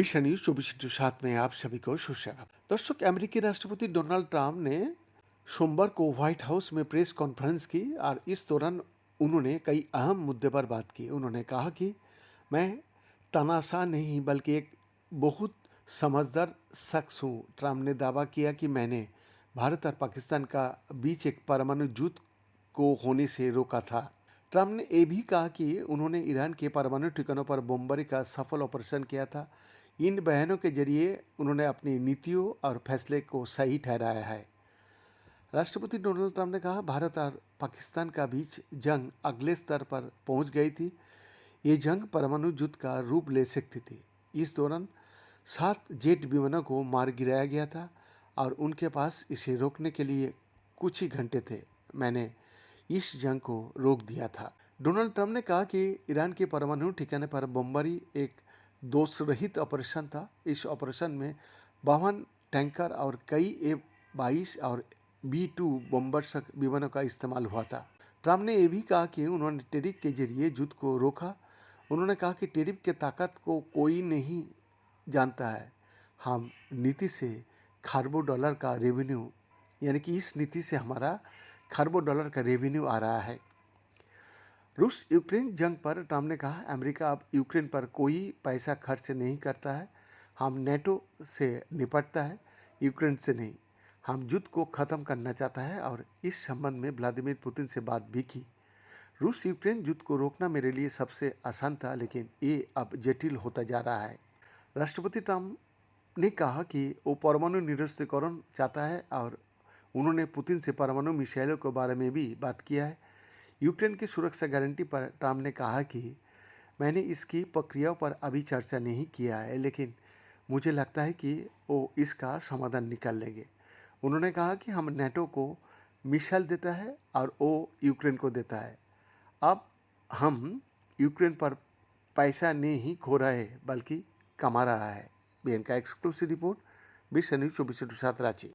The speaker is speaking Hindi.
विश्व न्यूज 24/7 में आप सभी को सुस्वागत। दर्शक, अमेरिकी राष्ट्रपति डोनाल्ड ट्रंप ने सोमवार को व्हाइट हाउस में प्रेस कॉन्फ्रेंस की और इस दौरान उन्होंने कई अहम मुद्दे पर बात की। उन्होंने कहा कि मैं तानाशाह नहीं बल्कि एक बहुत समझदार शख्स हूँ। ट्रंप ने दावा किया कि मैंने भारत और पाकिस्तान का बीच एक परमाणु युद्ध को होने से रोका था। ट्रंप ने यह भी कहा कि उन्होंने ईरान के परमाणु ठिकानों पर बमबारी का सफल ऑपरेशन किया था। इन बयानों के जरिए उन्होंने अपनी नीतियों और फैसले को सही ठहराया है। राष्ट्रपति डोनाल्ड ट्रंप ने कहा, भारत और पाकिस्तान का बीच जंग अगले स्तर पर पहुंच गई थी। ये जंग परमाणु युद्ध का रूप ले सकती थी। इस दौरान 7 जेट विमानों को मार गिराया गया था और उनके पास इसे रोकने के लिए कुछ ही घंटे थे। मैंने इस जंग को रोक दिया था। डोनाल्ड ट्रंप ने कहा कि ईरान के परमाणु ठिकाने पर बमबारी एक दोष रहित ऑपरेशन था। इस ऑपरेशन में 52 टैंकर और कई F-22 और B-2 बमवर्षक विमानों का इस्तेमाल हुआ था। ट्रंप ने यह भी कहा कि उन्होंने टैरिफ के जरिए युद्ध को रोका। उन्होंने कहा कि टैरिफ की ताकत को कोई नहीं जानता है। हम नीति से खरबों डॉलर का रेवेन्यू, यानी कि इस नीति से हमारा खरबों डॉलर का रेवेन्यू आ रहा है। रूस यूक्रेन जंग पर ट्रंप ने कहा, अमेरिका अब यूक्रेन पर कोई पैसा खर्च नहीं करता है। हम नेटो से निपटता है, यूक्रेन से नहीं। हम युद्ध को ख़त्म करना चाहता है और इस संबंध में व्लादिमीर पुतिन से बात भी की। रूस यूक्रेन युद्ध को रोकना मेरे लिए सबसे आसान था, लेकिन ये अब जटिल होता जा रहा है। राष्ट्रपति ट्रंप ने कहा कि वो परमाणु निरस्त्रीकरण चाहता है और उन्होंने पुतिन से परमाणु मिसाइलों के बारे में भी बात किया है। यूक्रेन की सुरक्षा गारंटी पर ट्रंप ने कहा कि मैंने इसकी प्रक्रियाओं पर अभी चर्चा नहीं किया है, लेकिन मुझे लगता है कि वो इसका समाधान निकाल लेंगे। उन्होंने कहा कि हम नेटो को मिसाइल देता है और वो यूक्रेन को देता है। अब हम यूक्रेन पर पैसा नहीं खो रहे बल्कि कमा रहा है। बीएन का एक्सक्लूसिव रिपोर्ट, विश्व न्यूज 24/7 रांची।